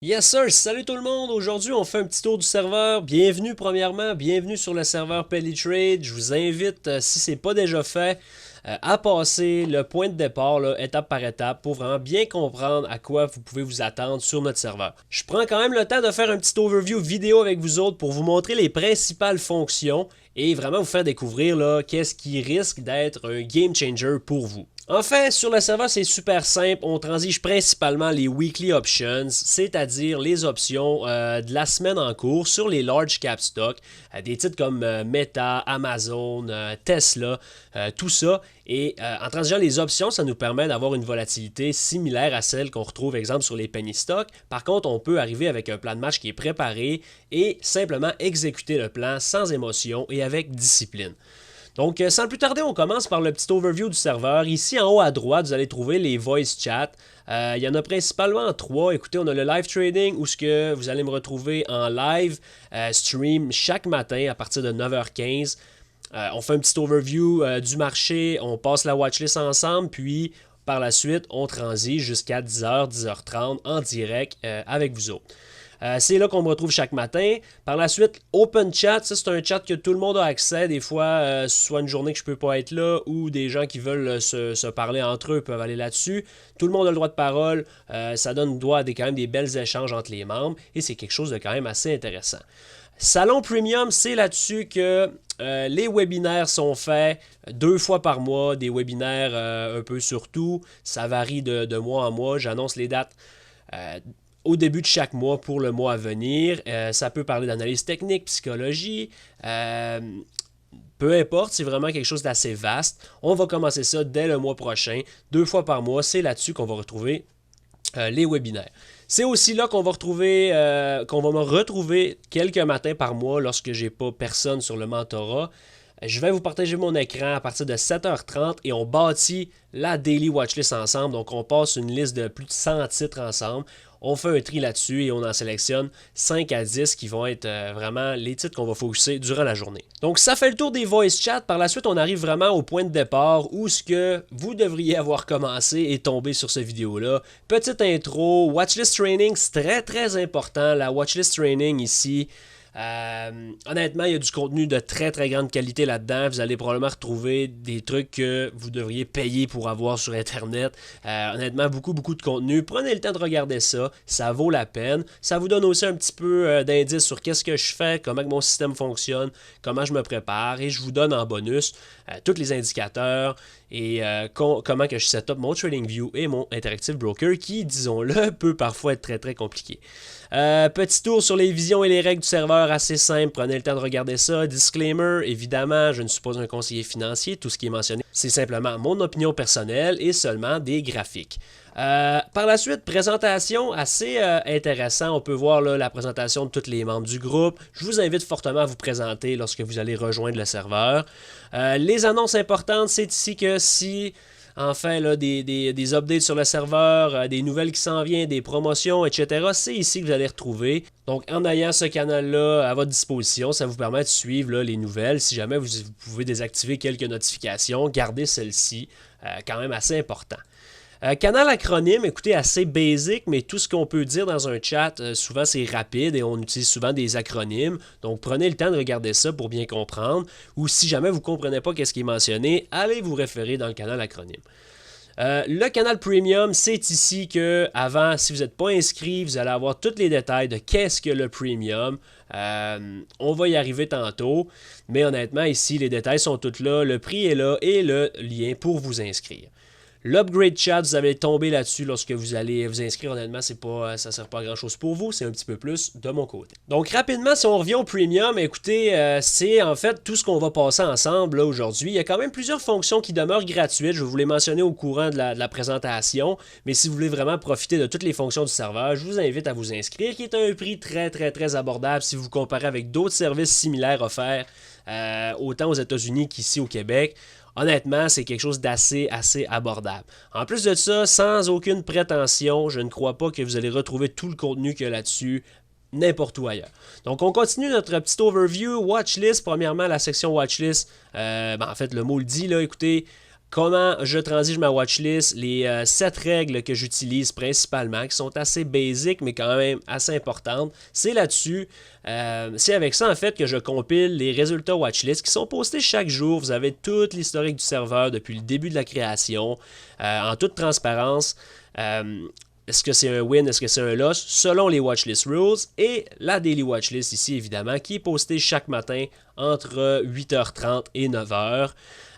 Yes sir, salut tout le monde, aujourd'hui on fait un petit tour du serveur, bienvenue premièrement, bienvenue sur le serveur Pellitrade, je vous invite si c'est pas déjà fait à passer le point de départ là, étape par étape pour vraiment bien comprendre à quoi vous pouvez vous attendre sur notre serveur. Je prends quand même le temps de faire un petit overview vidéo avec vous autres pour vous montrer les principales fonctions et vraiment vous faire découvrir là, qu'est-ce qui risque d'être un game changer pour vous. En fait, sur le serveur, c'est super simple. On transige principalement les weekly options, c'est-à-dire les options de la semaine en cours sur les large cap stocks, des titres comme Meta, Amazon, Tesla, tout ça. Et en transigeant les options, ça nous permet d'avoir une volatilité similaire à celle qu'on retrouve, exemple, sur les penny stocks. Par contre, on peut arriver avec un plan de match qui est préparé et simplement exécuter le plan sans émotion et avec discipline. Donc, sans plus tarder, on commence par le petit overview du serveur. Ici, en haut à droite, vous allez trouver les voice chats. Il y en a principalement trois. Écoutez, on a le live trading où ce que vous allez me retrouver en live stream chaque matin à partir de 9h15. On fait un petit overview du marché, on passe la watchlist ensemble, puis par la suite, on transige jusqu'à 10h, 10h30 en direct avec vous autres. C'est là qu'on me retrouve chaque matin. Par la suite, Open Chat, ça c'est un chat que tout le monde a accès. Des fois, soit une journée que je peux pas être là ou des gens qui veulent se parler entre eux peuvent aller là-dessus. Tout le monde a le droit de parole. Ça donne droit à quand même des belles échanges entre les membres et c'est quelque chose de quand même assez intéressant. Salon Premium, c'est là-dessus que les webinaires sont faits 2 fois par mois, des webinaires un peu sur tout. Ça varie de mois en mois. J'annonce les dates au début de chaque mois pour le mois à venir. Ça peut parler d'analyse technique, psychologie, peu importe, c'est vraiment quelque chose d'assez vaste. On va commencer ça dès le mois prochain, 2 fois par mois. C'est là-dessus qu'on va retrouver les webinaires. C'est aussi là qu'on va retrouver, qu'on va me retrouver quelques matins par mois lorsque j'ai pas personne sur le mentorat. Je vais vous partager mon écran à partir de 7h30 et on bâtit la Daily Watchlist ensemble. Donc, on passe une liste de plus de 100 titres ensemble. On fait un tri là-dessus et on en sélectionne 5 à 10 qui vont être vraiment les titres qu'on va focuser durant la journée. Donc, ça fait le tour des voice chats. Par la suite, on arrive vraiment au point de départ où ce que vous devriez avoir commencé et tombé sur cette vidéo-là. Petite intro, Watchlist Training, c'est très très important. La Watchlist Training ici, honnêtement, il y a du contenu de très très grande qualité là-dedans. Vous allez probablement retrouver des trucs que vous devriez payer pour avoir sur Internet. Honnêtement, beaucoup de contenu. Prenez le temps de regarder ça. Ça vaut la peine. Ça vous donne aussi un petit peu d'indices sur qu'est-ce que je fais, comment que mon système fonctionne, comment je me prépare. Et je vous donne en bonus tous les indicateurs et comment que je set up mon TradingView et mon Interactive Broker qui, disons-le, peut parfois être très très compliqué. Petit tour sur les visions et les règles du serveur, assez simple, prenez le temps de regarder ça. Disclaimer, évidemment, je ne suis pas un conseiller financier, tout ce qui est mentionné, c'est simplement mon opinion personnelle et seulement des graphiques. Par la suite, présentation assez intéressant. On peut voir là, la présentation de tous les membres du groupe. Je vous invite fortement à vous présenter lorsque vous allez rejoindre le serveur. Les annonces importantes, c'est ici que si enfin là, des updates sur le serveur, des nouvelles qui s'en viennent, des promotions, etc. C'est ici que vous allez retrouver. Donc en ayant ce canal-là à votre disposition, ça vous permet de suivre là, les nouvelles. Si jamais vous pouvez désactiver quelques notifications, gardez celles-ci, quand même assez important. Canal acronyme, écoutez, assez basic, mais tout ce qu'on peut dire dans un chat, souvent c'est rapide et on utilise souvent des acronymes. Donc prenez le temps de regarder ça pour bien comprendre. Ou si jamais vous ne comprenez pas ce qui est mentionné, allez vous référer dans le canal acronyme. Le canal premium, c'est ici que, avant, si vous n'êtes pas inscrit, vous allez avoir tous les détails de qu'est-ce que le premium. On va y arriver tantôt, mais honnêtement, ici, les détails sont tous là, le prix est là et le lien pour vous inscrire. L'upgrade chat, vous allez tomber là-dessus lorsque vous allez vous inscrire. Honnêtement, ça ne sert pas à grand-chose pour vous. C'est un petit peu plus de mon côté. Donc, rapidement, si on revient au premium, écoutez, c'est en fait tout ce qu'on va passer ensemble là, aujourd'hui. Il y a quand même plusieurs fonctions qui demeurent gratuites. Je vais vous les mentionner au courant de la présentation. Mais si vous voulez vraiment profiter de toutes les fonctions du serveur, je vous invite à vous inscrire, qui est à un prix très, très, très abordable si vous comparez avec d'autres services similaires offerts, autant aux États-Unis qu'ici au Québec. Honnêtement, c'est quelque chose d'assez abordable. En plus de ça, sans aucune prétention, je ne crois pas que vous allez retrouver tout le contenu qu'il y a là-dessus n'importe où ailleurs. Donc, on continue notre petit overview. Watchlist, premièrement, la section Watchlist. En fait, le mot le dit, là, écoutez, comment je transige ma watchlist, les 7 règles que j'utilise principalement, qui sont assez basiques, mais quand même assez importantes. C'est là-dessus, c'est avec ça en fait que je compile les résultats watchlist qui sont postés chaque jour. Vous avez toute l'historique du serveur depuis le début de la création, en toute transparence. Est-ce que c'est un win, est-ce que c'est un loss, selon les watchlist rules, et la daily watchlist ici évidemment, qui est postée chaque matin entre 8h30 et 9h.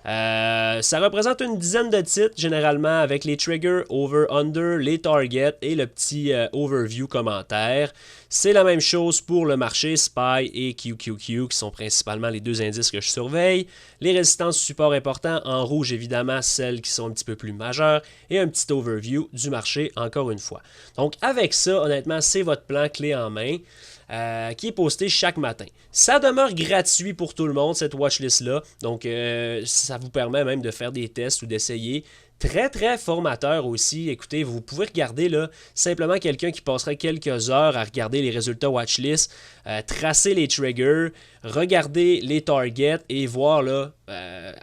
Ça représente une dizaine de titres généralement avec les triggers, over, under, les targets et le petit overview commentaire. C'est la même chose pour le marché SPY et QQQ qui sont principalement les deux indices que je surveille. Les résistances support importants, en rouge évidemment celles qui sont un petit peu plus majeures et un petit overview du marché encore une fois. Donc avec ça, honnêtement, c'est votre plan clé en main. Qui est posté chaque matin. Ça demeure gratuit pour tout le monde, cette watchlist-là. Donc, ça vous permet même de faire des tests ou d'essayer. Très, très formateur aussi. Écoutez, vous pouvez regarder là, simplement quelqu'un qui passerait quelques heures à regarder les résultats watchlist, tracer les triggers, regarder les targets et voir là,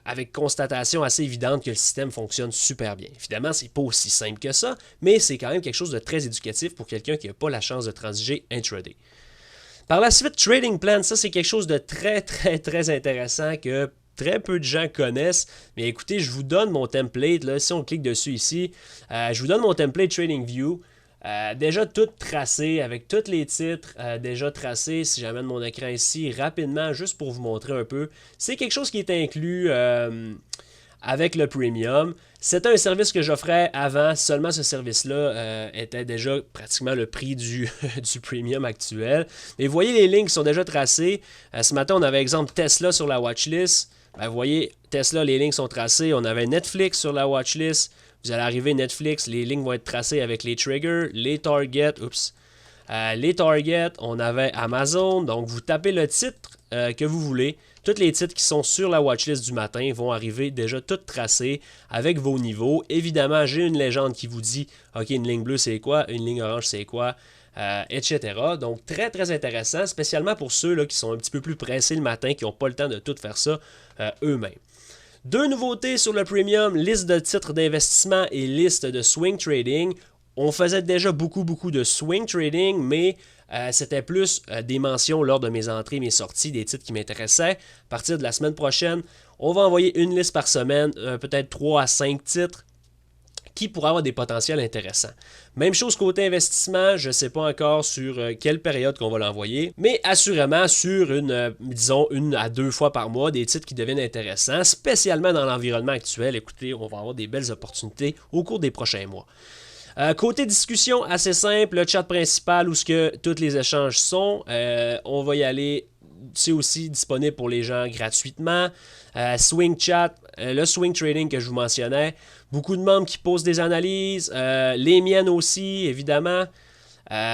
avec constatation assez évidente que le système fonctionne super bien. Évidemment, c'est pas aussi simple que ça, mais c'est quand même quelque chose de très éducatif pour quelqu'un qui n'a pas la chance de transiger intraday. Par la suite, Trading Plan, ça c'est quelque chose de très très très intéressant que très peu de gens connaissent. Mais écoutez, je vous donne mon template. Là, si on clique dessus ici, je vous donne mon template TradingView. Déjà tout tracé avec tous les titres déjà tracés. Si j'amène mon écran ici rapidement, juste pour vous montrer un peu. C'est quelque chose qui est inclus avec le Premium. C'était un service que j'offrais avant, seulement ce service-là était déjà pratiquement le prix du Premium actuel. Mais vous voyez les lignes qui sont déjà tracées. Ce matin, on avait exemple Tesla sur la watchlist. Vous voyez, Tesla, les lignes sont tracées. On avait Netflix sur la watchlist. Vous allez arriver Netflix, les lignes vont être tracées avec les triggers, les targets. Les targets, on avait Amazon. Donc, vous tapez le titre que vous voulez. Tous les titres qui sont sur la watchlist du matin vont arriver déjà tout tracés avec vos niveaux. Évidemment, j'ai une légende qui vous dit OK, une ligne bleue c'est quoi, une ligne orange c'est quoi, etc. Donc très très intéressant, spécialement pour ceux là, qui sont un petit peu plus pressés le matin, qui n'ont pas le temps de tout faire ça eux-mêmes. Deux nouveautés sur le Premium, liste de titres d'investissement et liste de swing trading. On faisait déjà beaucoup de swing trading, mais c'était plus des mentions lors de mes entrées, mes sorties, des titres qui m'intéressaient. À partir de la semaine prochaine, on va envoyer une liste par semaine, peut-être 3 à 5 titres qui pourraient avoir des potentiels intéressants. Même chose côté investissement, je ne sais pas encore sur quelle période qu'on va l'envoyer, mais assurément sur disons, 1 à 2 fois par mois, des titres qui deviennent intéressants, spécialement dans l'environnement actuel. Écoutez, on va avoir des belles opportunités au cours des prochains mois. Côté discussion, assez simple, le chat principal où ce que tous les échanges sont, on va y aller, c'est aussi disponible pour les gens gratuitement. Swing chat, le swing trading que je vous mentionnais, beaucoup de membres qui posent des analyses, les miennes aussi, évidemment.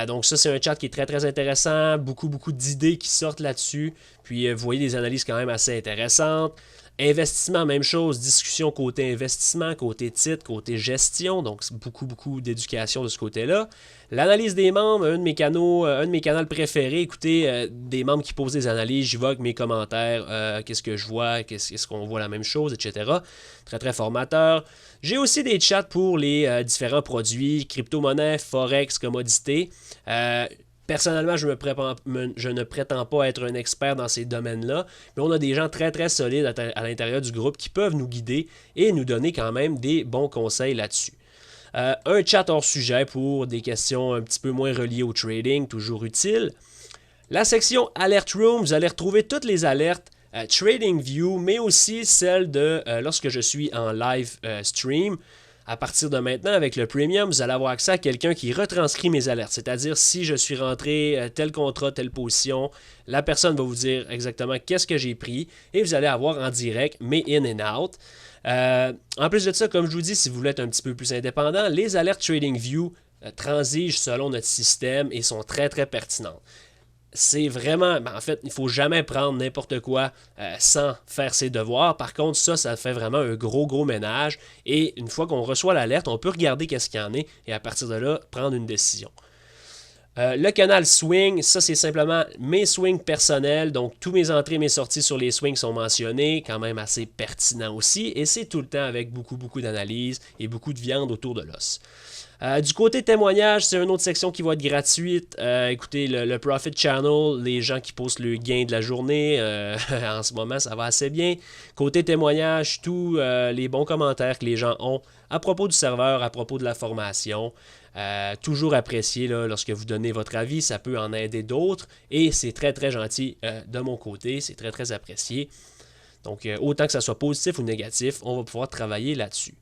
Donc ça, c'est un chat qui est très très intéressant, beaucoup d'idées qui sortent là-dessus, puis vous voyez des analyses quand même assez intéressantes. Investissement, même chose, discussion côté investissement, côté titre, côté gestion, donc beaucoup d'éducation de ce côté-là. L'analyse des membres, un de mes canaux préférés, écoutez, des membres qui posent des analyses, j'y vais avec mes commentaires, qu'est-ce que je vois, est-ce qu'on voit la même chose, etc. Très très formateur. J'ai aussi des chats pour les différents produits, crypto-monnaies, forex, commodités. Personnellement, je ne prétends pas être un expert dans ces domaines-là, mais on a des gens très très solides à l'intérieur du groupe qui peuvent nous guider et nous donner quand même des bons conseils là-dessus. Un chat hors sujet pour des questions un petit peu moins reliées au trading, toujours utile. La section Alert Room, vous allez retrouver toutes les alertes TradingView, mais aussi celles de lorsque je suis en live stream. À partir de maintenant, avec le Premium, vous allez avoir accès à quelqu'un qui retranscrit mes alertes. C'est-à-dire, si je suis rentré tel contrat, telle position, la personne va vous dire exactement qu'est-ce que j'ai pris et vous allez avoir en direct mes in and out. En plus de ça, comme je vous dis, si vous voulez être un petit peu plus indépendant, les alertes TradingView transigent selon notre système et sont très très pertinentes. C'est vraiment, en fait, il ne faut jamais prendre n'importe quoi sans faire ses devoirs. Par contre, ça fait vraiment un gros ménage. Et une fois qu'on reçoit l'alerte, on peut regarder qu'est-ce qu'il y en est et à partir de là, prendre une décision. Le canal Swing, ça c'est simplement mes swings personnels, donc tous mes entrées et mes sorties sur les swings sont mentionnés, quand même assez pertinent aussi, et c'est tout le temps avec beaucoup d'analyse et beaucoup de viande autour de l'os. Du côté témoignage, c'est une autre section qui va être gratuite. Écoutez, le Profit Channel, les gens qui postent le gain de la journée, en ce moment, ça va assez bien. Côté témoignage, tous les bons commentaires que les gens ont à propos du serveur, à propos de la formation. Toujours apprécié là, lorsque vous donnez votre avis, ça peut en aider d'autres et c'est très gentil de mon côté, c'est très apprécié. Donc autant que ça soit positif ou négatif, on va pouvoir travailler là-dessus.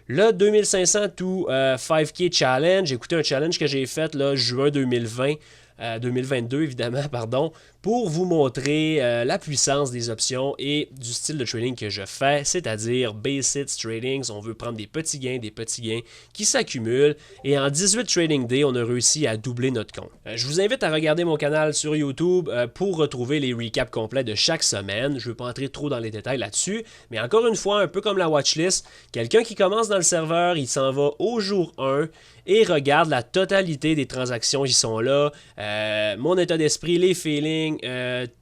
Le 2500 to 5K Challenge, écoutez un challenge que j'ai fait là, juin 2022 évidemment, pardon, pour vous montrer la puissance des options et du style de trading que je fais, c'est-à-dire base hits tradings. On veut prendre des petits gains qui s'accumulent et en 18 trading days, on a réussi à doubler notre compte. Je vous invite à regarder mon canal sur YouTube pour retrouver les recaps complets de chaque semaine. Je ne veux pas entrer trop dans les détails là-dessus, mais encore une fois, un peu comme la watchlist, quelqu'un qui commence dans le serveur, il s'en va au jour 1 et regarde la totalité des transactions qui sont là, mon état d'esprit, les feelings,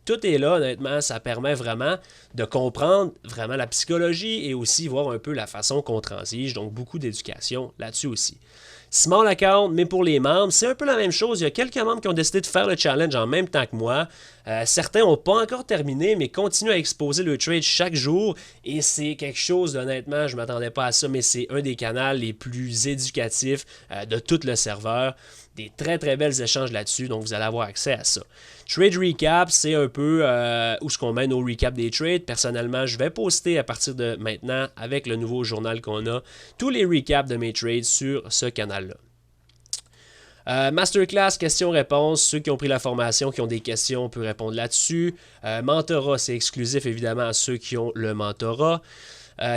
tout est là honnêtement, ça permet vraiment de comprendre vraiment la psychologie et aussi voir un peu la façon qu'on transige, donc beaucoup d'éducation là-dessus aussi. Small account, mais pour les membres, c'est un peu la même chose. Il y a quelques membres qui ont décidé de faire le challenge en même temps que moi. Certains n'ont pas encore terminé, mais continuent à exposer le trade chaque jour. Et c'est quelque chose, honnêtement, je ne m'attendais pas à ça, mais c'est un des canaux les plus éducatifs de tout le serveur. Des très belles échanges là-dessus, donc vous allez avoir accès à ça. Trade Recap, c'est un peu où ce qu'on met nos recaps des trades. Personnellement, je vais poster à partir de maintenant, avec le nouveau journal qu'on a, tous les recaps de mes trades sur ce canal-là. Masterclass, questions-réponses. Ceux qui ont pris la formation, qui ont des questions, on peut répondre là-dessus. Mentorat, c'est exclusif évidemment à ceux qui ont le mentorat.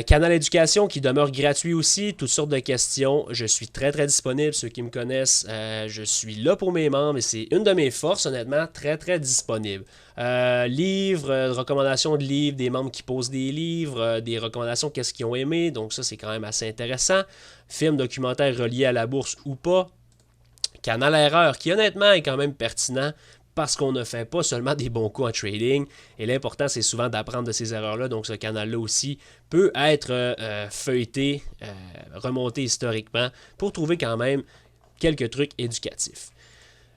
Canal Éducation qui demeure gratuit aussi, toutes sortes de questions. Je suis très disponible. Ceux qui me connaissent, je suis là pour mes membres et c'est une de mes forces, honnêtement, très disponible. Livres, recommandations de livres, des membres qui posent des livres, des recommandations, qu'est-ce qu'ils ont aimé, donc ça c'est quand même assez intéressant. Films, documentaires reliés à la bourse ou pas. Canal Erreur qui honnêtement est quand même pertinent parce qu'on ne fait pas seulement des bons coups en trading. Et l'important, c'est souvent d'apprendre de ces erreurs-là. Donc, ce canal-là aussi peut être feuilleté, remonté historiquement pour trouver quand même quelques trucs éducatifs.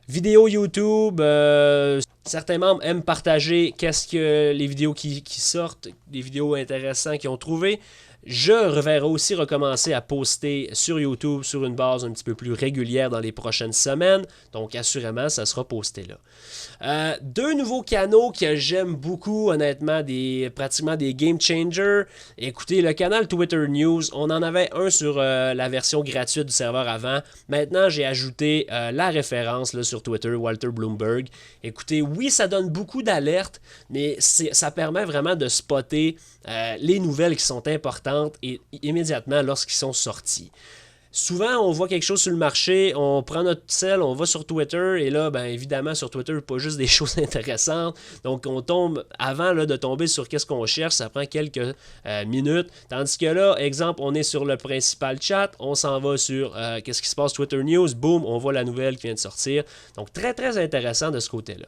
Vidéo YouTube, certains membres aiment partager qu'est-ce que les vidéos qui sortent, des vidéos intéressantes qu'ils ont trouvées. Je vais aussi recommencer à poster sur YouTube sur une base un petit peu plus régulière dans les prochaines semaines. Donc, assurément, ça sera posté là. Deux nouveaux canaux que j'aime beaucoup, honnêtement, pratiquement des game changers. Écoutez, le canal Twitter News, on en avait un sur la version gratuite du serveur avant. Maintenant, j'ai ajouté la référence là, sur Twitter, Walter Bloomberg. Écoutez, oui, ça donne beaucoup d'alertes, mais ça permet vraiment de spotter les nouvelles qui sont importantes et immédiatement lorsqu'ils sont sortis. Souvent, on voit quelque chose sur le marché, on prend notre sel, on va sur Twitter et là, ben évidemment, sur Twitter, pas juste des choses intéressantes. Donc, on tombe, avant là, de tomber sur qu'est-ce qu'on cherche, ça prend quelques minutes. Tandis que là, exemple, on est sur le principal chat, on s'en va sur qu'est-ce qui se passe Twitter News, boum, on voit la nouvelle qui vient de sortir. Donc, très intéressant de ce côté-là.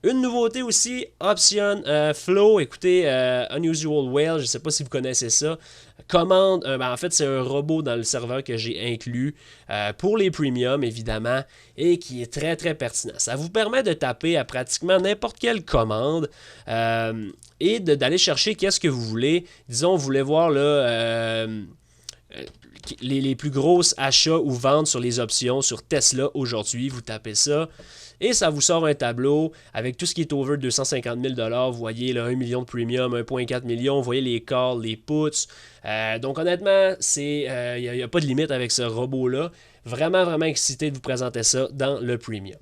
Une nouveauté aussi, Option Flow, écoutez, Unusual Whale, je ne sais pas si vous connaissez ça. Commande, en fait, c'est un robot dans le serveur que j'ai inclus pour les premiums, évidemment, et qui est très pertinent. Ça vous permet de taper à pratiquement n'importe quelle commande et d'aller chercher qu'est-ce que vous voulez. Disons, vous voulez voir là, les plus grosses achats ou ventes sur les options sur Tesla aujourd'hui. Vous tapez ça. Et ça vous sort un tableau avec tout ce qui est over 250 000 $. Vous voyez là, 1 million de premium, 1,4 million. Vous voyez les calls, les puts. Donc honnêtement, il n'y a pas de limite avec ce robot-là. Vraiment excité de vous présenter ça dans le premium.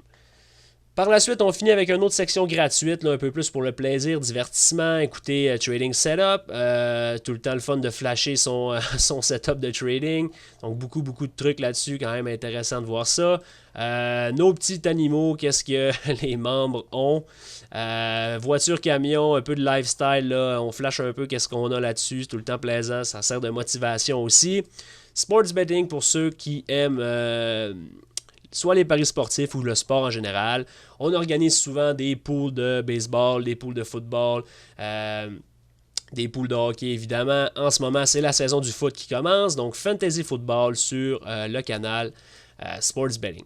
Par la suite, on finit avec une autre section gratuite, là, un peu plus pour le plaisir, divertissement. Écoutez, Trading Setup, tout le temps le fun de flasher son setup de trading. Donc beaucoup de trucs là-dessus, quand même intéressant de voir ça. Nos petits animaux, qu'est-ce que les membres ont. Voiture, camion, un peu de lifestyle, là, on flash un peu qu'est-ce qu'on a là-dessus, c'est tout le temps plaisant, ça sert de motivation aussi. Sports betting pour ceux qui aiment soit les paris sportifs ou le sport en général. On organise souvent des poules de baseball, des poules de football, des poules de hockey évidemment. En ce moment, c'est la saison du foot qui commence, donc Fantasy Football sur le canal Sports Betting.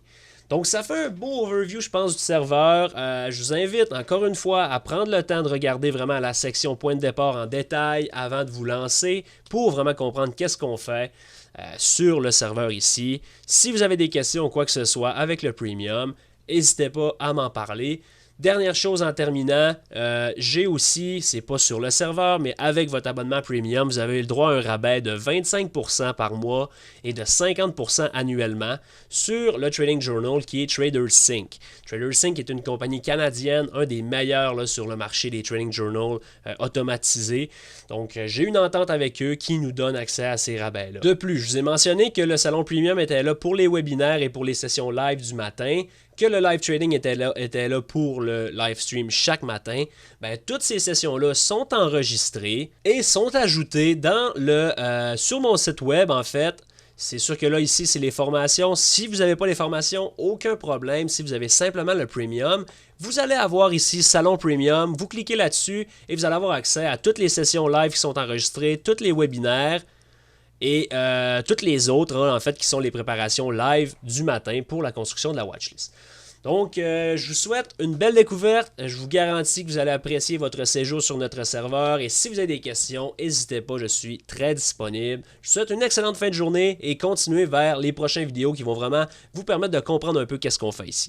Donc, ça fait un beau overview, je pense, du serveur. Je vous invite, encore une fois, à prendre le temps de regarder vraiment la section point de départ en détail avant de vous lancer pour vraiment comprendre qu'est-ce qu'on fait sur le serveur ici. Si vous avez des questions ou quoi que ce soit avec le Premium, n'hésitez pas à m'en parler. Dernière chose en terminant, j'ai aussi, c'est pas sur le serveur, mais avec votre abonnement Premium, vous avez le droit à un rabais de 25% par mois et de 50% annuellement sur le Trading Journal qui est TraderSync. TraderSync est une compagnie canadienne, un des meilleurs là, sur le marché des Trading Journal automatisés. Donc, j'ai une entente avec eux qui nous donne accès à ces rabais-là. De plus, je vous ai mentionné que le salon Premium était là pour les webinaires et pour les sessions live du matin, que le live trading était là pour le live stream chaque matin. Ben, toutes ces sessions-là sont enregistrées et sont ajoutées dans sur mon site web, en fait. C'est sûr que là, ici, c'est les formations. Si vous n'avez pas les formations, aucun problème. Si vous avez simplement le Premium, vous allez avoir ici Salon Premium. Vous cliquez là-dessus et vous allez avoir accès à toutes les sessions live qui sont enregistrées, tous les webinaires et toutes les autres, hein, en fait, qui sont les préparations live du matin pour la construction de la watchlist. Donc, je vous souhaite une belle découverte. Je vous garantis que vous allez apprécier votre séjour sur notre serveur. Et si vous avez des questions, n'hésitez pas, je suis très disponible. Je vous souhaite une excellente fin de journée et continuez vers les prochaines vidéos qui vont vraiment vous permettre de comprendre un peu qu'est-ce qu'on fait ici.